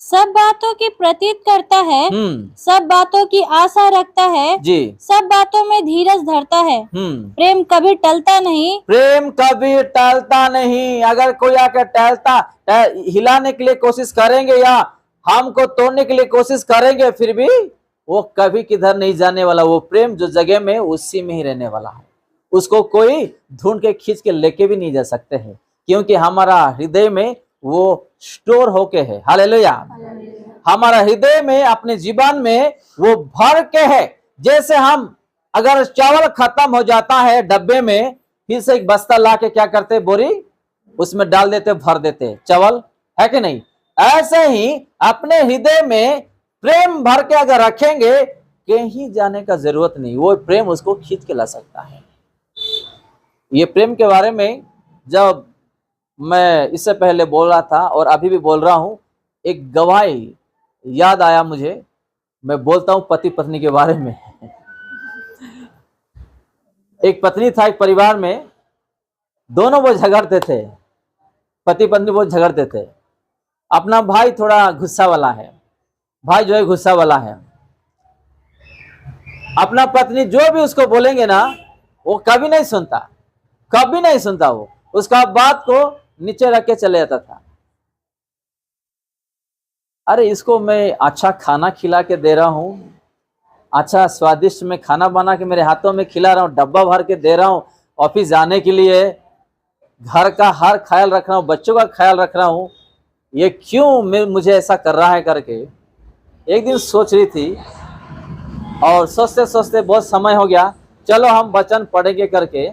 सब बातों की प्रतीत करता है, सब बातों की आशा रखता है जी, सब बातों में धीरज धरता है। प्रेम कभी टलता नहीं, प्रेम कभी टलता नहीं। अगर कोई आकर हिलाने के लिए कोशिश करेंगे या हमको तोड़ने के लिए कोशिश करेंगे, फिर भी वो कभी किधर नहीं जाने वाला। वो प्रेम जो जगह में उसी में ही रहने वाला है। उसको कोई ढूंढ के खींच के लेके भी नहीं जा सकते हैं, क्योंकि हमारा हृदय में वो स्टोर होके है। हालेलुया। हमारा हृदय में, अपने जीवन में वो भर के है। जैसे हम अगर चावल खत्म हो जाता है डब्बे में, फिर से एक बस्ता ला के क्या करते, बोरी उसमें डाल देते, भर देते चावल, है कि नहीं? ऐसे ही अपने हृदय में प्रेम भर के अगर रखेंगे, कहीं जाने का जरूरत नहीं, वो प्रेम उसको खींच के ला सकता है। ये प्रेम के बारे में जब मैं इससे पहले बोल रहा था और अभी भी बोल रहा हूं, एक गवाही याद आया मुझे। मैं बोलता हूं पति पत्नी के बारे में। एक पत्नी था एक परिवार में, दोनों वो झगड़ते थे, पति पत्नी बहुत झगड़ते थे। अपना भाई थोड़ा गुस्सा वाला है, भाई जो है गुस्सा वाला है। अपना पत्नी जो भी उसको बोलेंगे ना, वो कभी नहीं सुनता, कभी नहीं सुनता। वो उसका बात को नीचे रख के चले जाता था। अरे इसको मैं अच्छा खाना खिला के दे रहा हूं, अच्छा स्वादिष्ट में खाना बना के मेरे हाथों में खिला रहा हूं, डब्बा भर के दे रहा हूं ऑफिस जाने के लिए, घर का हर ख्याल रख रहा हूं, बच्चों का ख्याल रख रहा हूं, ये क्यों मुझे ऐसा कर रहा है करके एक दिन सोच रही थी। और सोचते सोचते बहुत समय हो गया, चलो हम वचन पढ़ेंगे करके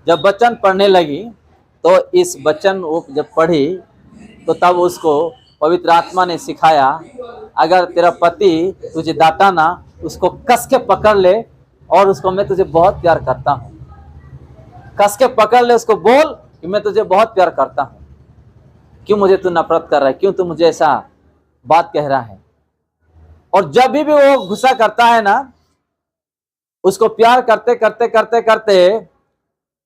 जब वचन पढ़ने लगी, तो इस वचन वो जब पढ़ी तो तब उसको पवित्र आत्मा ने सिखाया, अगर तेरा पति तुझे डांटा ना, उसको कस के पकड़ ले और उसको मैं तुझे बहुत प्यार करता हूँ। कस के पकड़ ले, उसको बोल कि मैं तुझे बहुत प्यार करता हूँ, क्यों मुझे तू नफरत कर रहा है, क्यों तू मुझे ऐसा बात कह रहा है। और जब भी वो गुस्सा करता है ना, उसको प्यार करते करते करते करते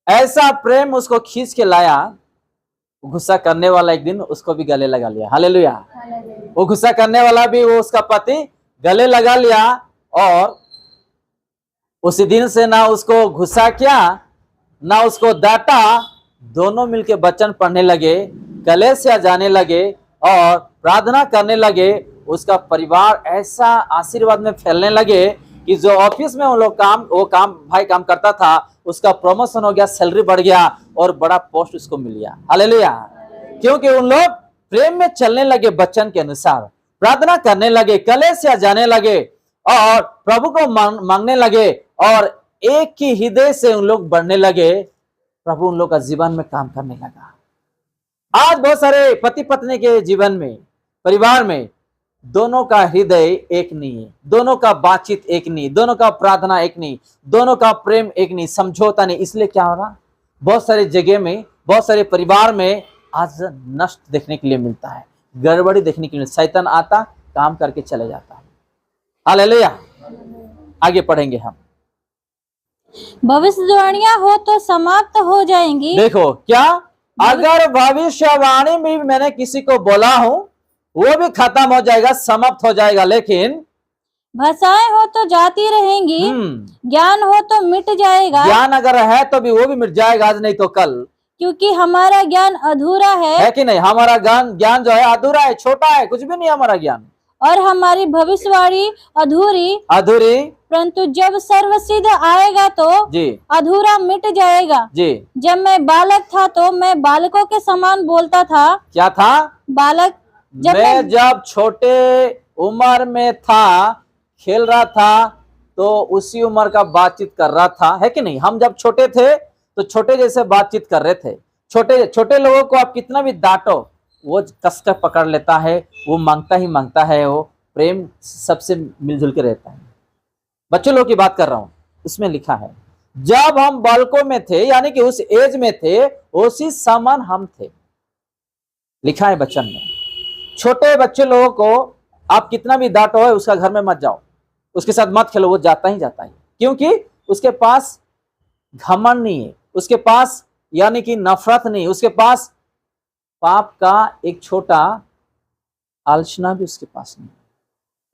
ऐसा प्रेम उसको खींच के लाया, गुस्सा करने वाला एक दिन उसको भी गले लगा लिया। हालेलुया। वो गुस्सा करने वाला भी वो उसका पति गले लगा लिया, और उसी दिन से ना उसको गुस्सा किया ना उसको डांटा, दोनों मिलके वचन पढ़ने लगे, कलीसिया जाने लगे और प्रार्थना करने लगे। उसका परिवार ऐसा आशीर्वाद में फैलने लगे कि जो ऑफिस में वो काम भाई काम करता था, उसका प्रमोशन हो गया, सैलरी बढ़ गया और बड़ा पोस्ट उसको मिल गया। हालेलुया। क्योंकि उन लोग प्रेम में चलने लगे, वचन के अनुसार प्रार्थना करने लगे, कलीसिया जाने लगे और प्रभु को मांगने लगे, और एक ही हृदय से उन लोग बढ़ने लगे। प्रभु उन लोग का जीवन में काम करने लगा। आज बहुत सारे पति पत्नी के जीवन में, परिवार में, दोनों का हृदय एक नहीं है, दोनों का बातचीत एक नहीं, दोनों का प्रार्थना एक नहीं, दोनों का प्रेम एक नहीं, समझौता नहीं। इसलिए क्या हो रहा, बहुत सारी जगह में, बहुत सारे परिवार में आज नष्ट देखने के लिए मिलता है, गड़बड़ी देखने के लिए। शैतान आता, काम करके चले जाता है। हालेलुया। आगे पढ़ेंगे हम। भविष्यवाणियां हो तो समाप्त हो जाएंगी। देखो क्या, अगर भविष्यवाणी में मैंने किसी को बोला हूं, वो भी खत्म हो जाएगा, समाप्त हो जाएगा, लेकिन भाषाएं हो तो जाती रहेंगी, ज्ञान हो तो मिट जाएगा। ज्ञान अगर है तो भी वो भी मिट जाएगा, आज नहीं तो कल, क्योंकि हमारा ज्ञान अधूरा है कि नहीं? हमारा ज्ञान जो है अधूरा है, छोटा है, कुछ भी नहीं हमारा ज्ञान। और हमारी भविष्यवाणी अधूरी, परंतु जब सर्वसिद्ध आएगा तो जी अधूरा मिट जाएगा। जी। जब मैं बालक था तो मैं बालकों के समान बोलता था। क्या था? बालक। जब छोटे उम्र में था, खेल रहा था, तो उसी उम्र का बातचीत कर रहा था, है कि नहीं? हम जब छोटे थे तो छोटे जैसे बातचीत कर रहे थे। छोटे छोटे लोगों को आप कितना भी डांटो, वो कसकर पकड़ लेता है, वो मांगता ही मांगता है, वो प्रेम सबसे मिलजुल के रहता है। बच्चों लोगों की बात कर रहा हूं, उसमें लिखा है जब हम बालकों में थे, यानी कि उस एज में थे, उसी समान हम थे। लिखा है वचन में। छोटे बच्चे लोगों को आप कितना भी डांटो है, उसका घर में मत जाओ, उसके साथ मत खेलो, वो जाता ही जाता है, क्योंकि उसके पास घमंड नहीं है, उसके पास यानी कि नफरत नहीं, उसके पास पाप का एक छोटा आलोचना भी उसके पास नहीं,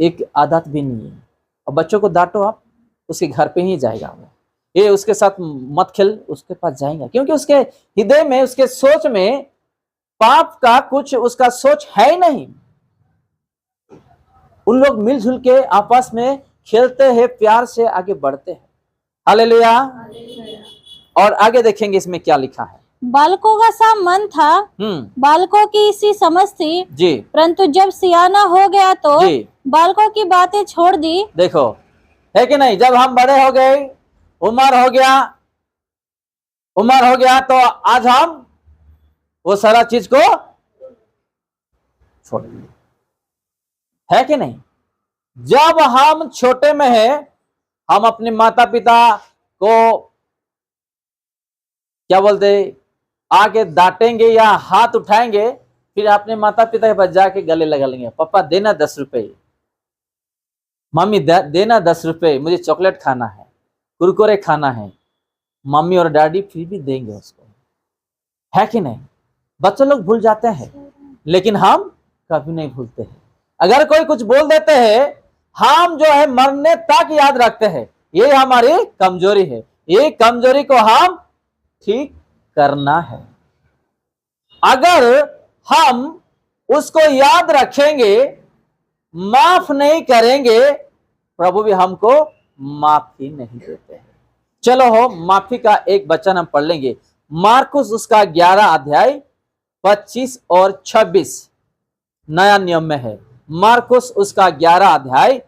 एक आदत भी नहीं है। और बच्चों को डांटो आप, उसके घर पे ही जाएगा वो, ये उसके साथ मत खेल, उसके पास जाएगा, क्योंकि उसके हृदय में, उसके सोच में पाप का कुछ उसका सोच है ही नहीं। उन लोग मिलजुल के आपस में खेलते हैं, प्यार से आगे बढ़ते हैं। हालेलुया। और आगे देखेंगे इसमें क्या लिखा है। बालकों का सा मन था, बालकों की सी समझ थी जी, परंतु जब सियाना हो गया तो जी, बालकों की बातें छोड़ दी। देखो है कि नहीं, जब हम बड़े हो गए, उम्र हो गया तो आज हम वो सारा चीज को छोड़ दिए, है कि नहीं। जब हम छोटे में है, हम अपने माता पिता को क्या बोलते, आके डांटेंगे या हाथ उठाएंगे, फिर अपने माता पिता के पास जाके गले लगा लेंगे, पापा देना 10 रुपए, मम्मी देना 10 रुपए, मुझे चॉकलेट खाना है, कुरकुरे खाना है। मम्मी और डैडी फिर भी देंगे उसको, है कि नहीं। बच्चे लोग भूल जाते हैं, लेकिन हम कभी नहीं भूलते हैं। अगर कोई कुछ बोल देते हैं, हम जो है मरने तक याद रखते हैं। ये हमारी कमजोरी है, ये कमजोरी को हम ठीक करना है। अगर हम उसको याद रखेंगे, माफ नहीं करेंगे, प्रभु भी हमको माफी नहीं देते हैं। चलो हो, माफी का एक वचन हम पढ़ लेंगे, मार्कुस उसका 11 अध्याय 25 और 26 नया नियम में है। मार्कुस उसका 11 अध्याय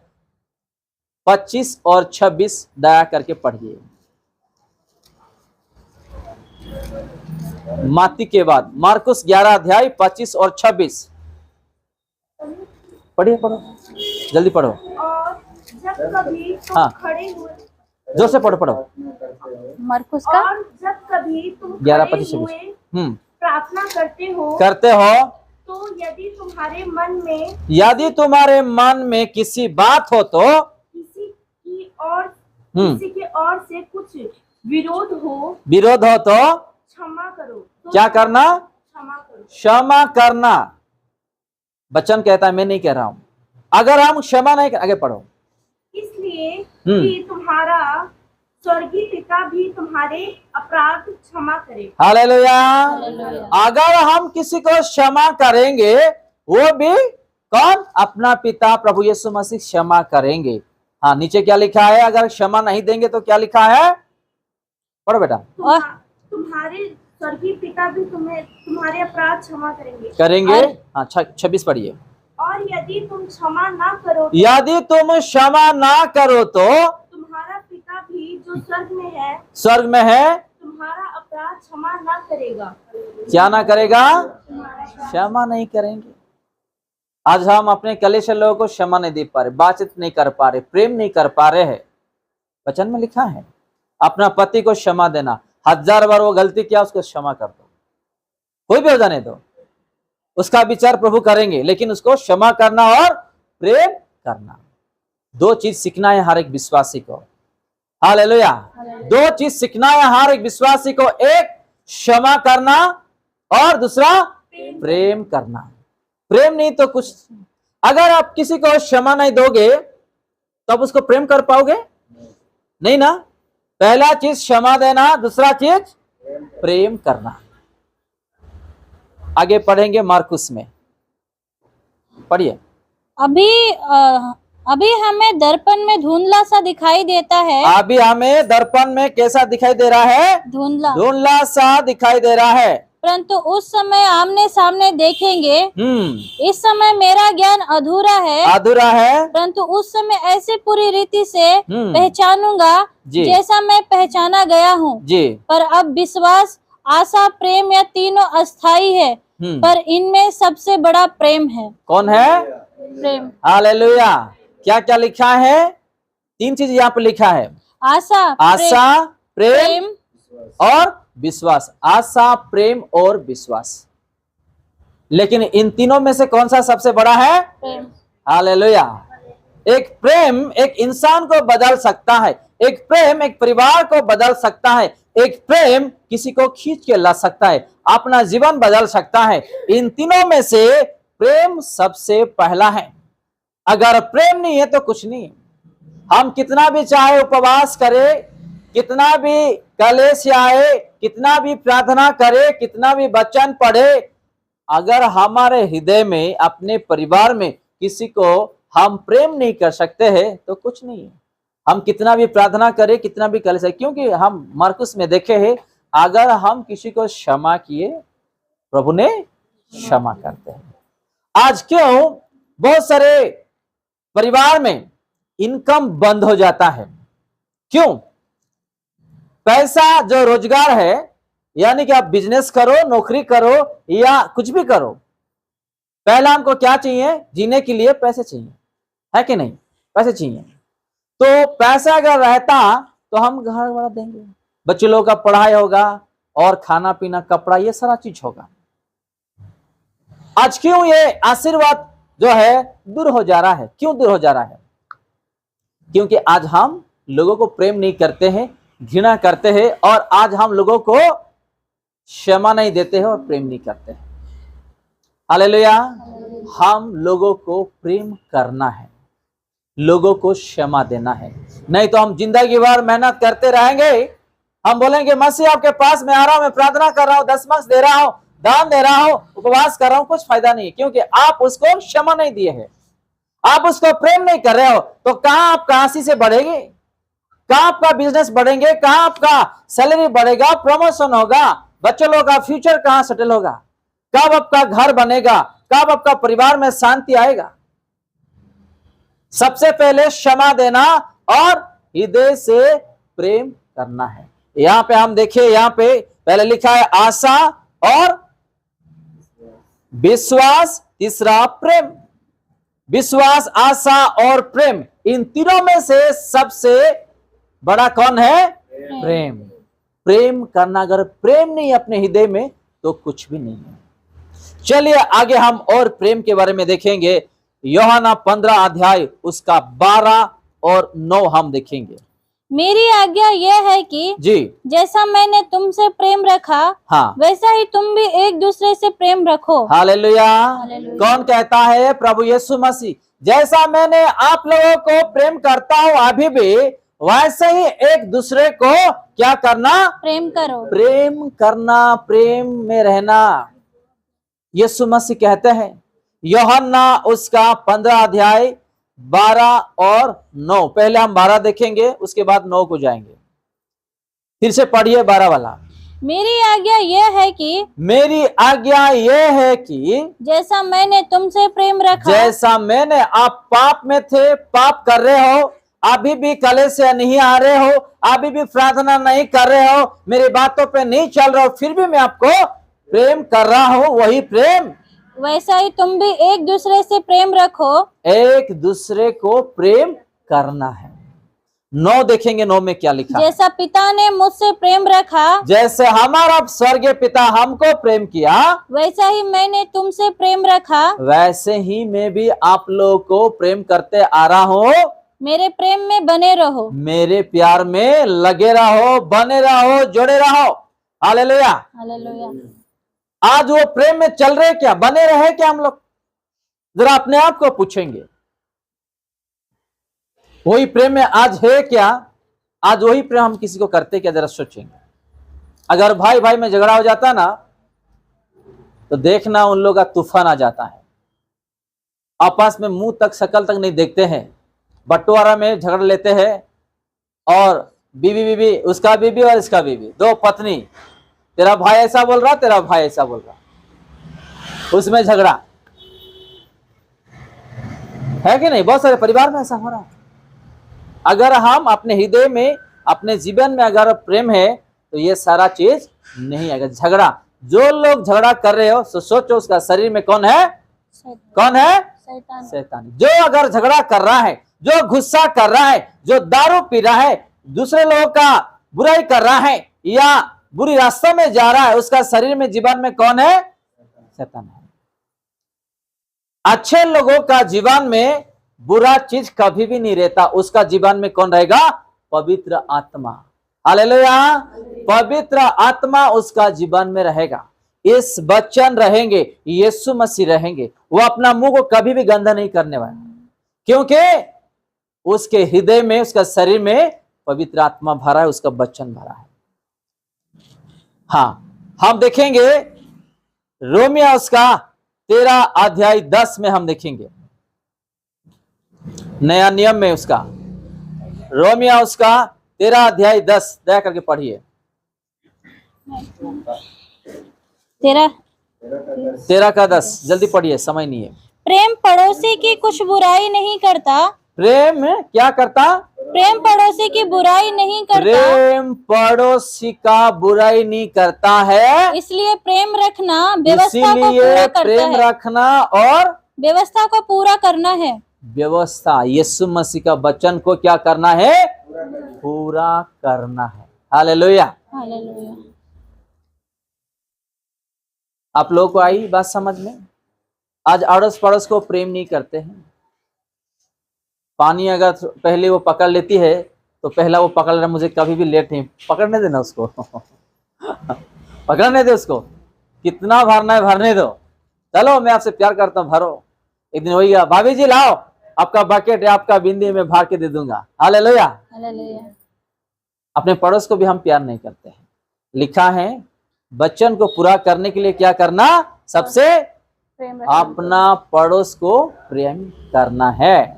25 और 26 दया करके पढ़िए। माती के बाद मार्कुस 11 अध्याय 25 और 26 पढ़िए, पढ़ो जल्दी पढ़ो। और जब कभी तुम हाँ। खड़े हुए, जोर से पढ़ो। मरकुस का और जब कभी तुम 11, खड़े 25, हुए 26 प्रार्थना करते हो, तो यदि तुम्हारे मन में किसी बात हो तो किसी की ओर से कुछ विरोध हो तो क्षमा करो। तो क्या करना? क्षमा करो। क्षमा करना। बच्चन कहता है, मैं नहीं कह रहा हूं। अगर हम क्षमा नहीं कर, आगे पढ़ो। इसलिए कि तुम्हारा स्वर्गीय पिता भी तुम्हारे अपराध क्षमा करे। हालेलुया। अगर हम किसी को क्षमा करेंगे, वो भी कौन? अपना पिता प्रभु यीशु मसीह क्षमा करेंगे। हाँ, नीचे क्या लिखा है? अगर क्षमा नहीं देंगे तो क्या लिखा है? पढ़ो बेटा। तुम्हारे स्वर्गीय पिता भी तुम्हारे अपराध क्षमा करेंगे। हाँ, 26 पढ़िए। और यदि तुम क्षमा ना करो तो तुम्हारा पिता भी जो स्वर्ग में है तुम्हारा अपराध क्षमा ना करेगा। क्या ना करेगा? क्षमा नहीं करेंगे। आज हम अपने कलेश लोगों को क्षमा नहीं दे पा रहे, बातचीत नहीं कर पा रहे, प्रेम नहीं कर पा रहे हैं। वचन में लिखा है, अपना पति को क्षमा देना। 1000 बार वो गलती किया, उसको क्षमा कर दो, कोई भी हो जाने दो, उसका विचार प्रभु करेंगे, लेकिन उसको क्षमा करना और प्रेम करना। 2 चीज सीखना है हर एक विश्वासी को। हालेलुया। 2 चीज सीखना है हर एक विश्वासी को, एक क्षमा करना और दूसरा प्रेम करना। प्रेम नहीं तो कुछ। अगर आप किसी को क्षमा नहीं दोगे तो आप उसको प्रेम कर पाओगे नहीं ना। पहला चीज क्षमा देना, दूसरा चीज प्रेम करना। आगे पढ़ेंगे मार्कुस में, पढ़िए। अभी हमें दर्पण में धुंधला सा दिखाई देता है। अभी हमें दर्पण में कैसा दिखाई दे रहा है? धुंधला सा दिखाई दे रहा है, परंतु उस समय आमने सामने देखेंगे। इस समय मेरा ज्ञान अधूरा है, परंतु उस समय ऐसे पूरी रीति से पहचानूंगा जैसा मैं पहचाना गया हूँ। पर अब विश्वास, आशा, प्रेम या तीनों अस्थाई है, पर इनमें सबसे बड़ा प्रेम है। कौन है? प्रेम। हालेलुया। क्या क्या लिखा है? 3 चीज यहाँ पे लिखा है, आशा, प्रेम और विश्वास। आशा, प्रेम और विश्वास। लेकिन इन तीनों में से कौन सा सबसे बड़ा है? प्रेम। हालेलुया। एक प्रेम एक इंसान को बदल सकता है, एक प्रेम एक परिवार को बदल सकता है, एक प्रेम किसी को खींच के ला सकता है, अपना जीवन बदल सकता है। इन तीनों में से प्रेम सबसे पहला है। अगर प्रेम नहीं है तो कुछ नहीं है। हम कितना भी चाहे उपवास करें, कितना भी कलेश आए, कितना भी प्रार्थना करे, कितना भी वचन पढ़े, अगर हमारे हृदय में, अपने परिवार में किसी को हम प्रेम नहीं कर सकते हैं तो कुछ नहीं है। हम कितना भी प्रार्थना करें, कितना भी कलेश है, क्योंकि हम मरकुस में देखे हैं, अगर हम किसी को क्षमा किए, प्रभु ने क्षमा करते हैं। आज क्यों बहुत सारे परिवार में इनकम बंद हो जाता है? क्यों? पैसा जो रोजगार है, यानी कि आप बिजनेस करो, नौकरी करो या कुछ भी करो, पहला हमको क्या चाहिए? जीने के लिए पैसे चाहिए, है कि नहीं? पैसे चाहिए। तो पैसा अगर रहता तो हम घर वाला देंगे, बच्चे लोगों का पढ़ाई होगा और खाना पीना, कपड़ा, ये सारा चीज होगा। आज क्यों ये आशीर्वाद जो है दूर हो जा रहा है? क्यों दूर हो जा रहा है? क्योंकि आज हम लोगों को प्रेम नहीं करते हैं, घृणा करते हैं, और आज हम लोगों को क्षमा नहीं देते हैं और प्रेम नहीं करते हैं। हालेलुया। हम लोगों को प्रेम करना है, लोगों को क्षमा देना है, नहीं तो हम जिंदगी भर मेहनत करते रहेंगे। हम बोलेंगे मसीह आपके पास मैं आ रहा हूं, मैं प्रार्थना कर रहा हूं, दशमांश दे रहा हूं, दान दे रहा हूं, उपवास कर रहा हूं, कुछ फायदा नहीं, क्योंकि आप उसको क्षमा नहीं दिए हैं, आप उसको प्रेम नहीं कर रहे हो। तो कहां आपका आशीष बढ़ेगी? कहां आपका बिजनेस बढ़ेंगे? कहां आपका सैलरी बढ़ेगा, प्रमोशन होगा, बच्चों लोगों का फ्यूचर कहां सेटल होगा, कब आपका घर बनेगा, कब आपका परिवार में शांति आएगा? सबसे पहले क्षमा देना और हृदय से प्रेम करना है। यहां पे हम देखिए, यहां पे पहले लिखा है आशा और विश्वास, तीसरा प्रेम। विश्वास, आशा और प्रेम, इन तीनों में से सबसे बड़ा कौन है? प्रेम। प्रेम करना, अगर प्रेम नहीं अपने हृदय में तो कुछ भी नहीं है। चलिए आगे हम और प्रेम के बारे में देखेंगे। यूहन्ना 15 अध्याय उसका 12 और 9 हम देखेंगे। मेरी आज्ञा यह है कि जी, जैसा मैंने तुमसे प्रेम रखा, हाँ, वैसा ही तुम भी एक दूसरे से प्रेम रखो। हालेलुया। हालेलुया। कौन कहता है? प्रभु यीशु मसीह। जैसा मैंने आप लोगों को प्रेम करता हूं अभी भी, वैसे ही एक दूसरे को क्या करना? प्रेम करो। प्रेम करना, प्रेम में रहना, यीशु मसीह कहते हैं। यूहन्ना उसका 15 अध्याय 12 और 9, पहले हम 12 देखेंगे, उसके बाद 9 को जाएंगे। फिर से पढ़िए 12 वाला। मेरी आज्ञा यह है कि, मेरी आज्ञा यह है कि जैसा मैंने तुमसे प्रेम रखा, जैसा मैंने, आप पाप में थे, पाप कर रहे हो, अभी भी कलेश से नहीं आ रहे हो, अभी भी प्रार्थना नहीं कर रहे हो, मेरी बातों पे नहीं चल रहे हो, फिर भी मैं आपको प्रेम कर रहा हूं, वही प्रेम, वैसा ही तुम भी एक दूसरे से प्रेम रखो। एक दूसरे को प्रेम करना है। 9 देखेंगे, 9 में क्या लिखा? जैसा पिता ने मुझसे प्रेम रखा, जैसे हमारा स्वर्गीय पिता हमको प्रेम किया, वैसा ही मैंने तुमसे प्रेम रखा, वैसे ही मैं भी आप लोगों को प्रेम करते आ रहा हूँ। मेरे प्रेम में बने रहो। मेरे प्यार में लगे रहो, बने रहो, जुड़े रहो। हालेलुया। हालेलुया। आज वो प्रेम में चल रहे क्या? बने रहे क्या हम लोग? जरा अपने आप को पूछेंगे, वही प्रेम में आज है क्या? आज वही प्रेम हम किसी को करते क्या? जरा सोचेंगे। अगर भाई भाई में झगड़ा हो जाता ना, तो देखना उन लोगों का तूफान आ जाता है। आपस में मुंह तक, शकल तक नहीं देखते हैं, बंटवारा में झगड़ लेते हैं, और बीवी बीवी, उसका बीवी और इसका बीवी, दो पत्नी, तेरा भाई ऐसा बोल रहा, तेरा भाई ऐसा बोल रहा, उसमें झगड़ा है कि नहीं? बहुत सारे परिवार में ऐसा हो रहा है। अगर हम अपने हृदय में, अपने जीवन में अगर प्रेम है तो ये सारा चीज नहीं आएगा। झगड़ा, जो लोग झगड़ा कर रहे हो तो सोचो उसका शरीर में कौन है? कौन है? शैतान। जो अगर झगड़ा कर रहा है, जो गुस्सा कर रहा है, जो दारू पी रहा है, दूसरे लोगों का बुराई कर रहा है या बुरी रास्ते में जा रहा है, उसका शरीर में, जीवन में कौन है? शैतान है। अच्छे लोगों का जीवन में बुरा चीज कभी भी नहीं रहता, उसका जीवन में कौन रहेगा? पवित्र आत्मा। हालेलुया। पवित्र आत्मा उसका जीवन में रहेगा। इस वचन रहेंगे, यीशु मसीह रहेंगे, वो अपना मुंह को कभी भी गंदा नहीं करने वाला, क्योंकि उसके हृदय में, उसका शरीर में पवित्र आत्मा भरा है, उसका वचन भरा है। हाँ, हम देखेंगे रोमिया उसका 13 अध्याय 10 में हम देखेंगे, नया नियम में उसका, रोमिया उसका 13 अध्याय 10, दया करके पढ़िए। 13 का 10 जल्दी पढ़िए, समय नहीं है। प्रेम पड़ोसी की कुछ बुराई नहीं करता। प्रेम क्या करता? प्रेम पड़ोसी की बुराई नहीं करता। प्रेम पड़ोसी का बुराई नहीं करता है, इसलिए प्रेम रखना व्यवस्था को इसीलिए पूरा करता प्रेम है। रखना और व्यवस्था को पूरा करना है। व्यवस्था, यीशु मसीह का वचन को क्या करना है? पूरा करना है। हालेलुया। हालेलुया। आप लोगों को आई बात समझ में? आज अड़ोस पड़ोस को प्रेम नहीं करते हैं। पानी अगर पहले वो पकड़ लेती है तो पहला वो पकड़ रहा, मुझे कभी भी लेट नहीं, पकड़ने देना उसको पकड़ने दे उसको, कितना भरना है भरने दो, चलो मैं आपसे प्यार करता हूँ, भरो। एक दिन वही, भाभी जी लाओ आपका बकेट है, आपका बिंदी में भर के दे दूंगा। हालेलुया। हालेलुया। अपने पड़ोस को भी हम प्यार नहीं करते हैं। लिखा है वचन को पूरा करने के लिए क्या करना? सबसे अपना पड़ोस को प्रेम करना है।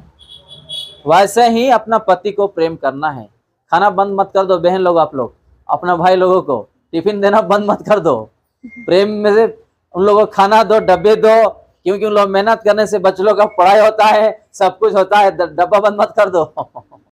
वैसे ही अपना पति को प्रेम करना है। खाना बंद मत कर दो बहन लोग, आप लोग अपना भाई लोगों को टिफिन देना बंद मत कर दो। प्रेम में से उन लोगों को खाना दो, डब्बे दो, क्योंकि उन लोग मेहनत करने से बच्चों का पढ़ाई होता है, सब कुछ होता है, डब्बा बंद मत कर दो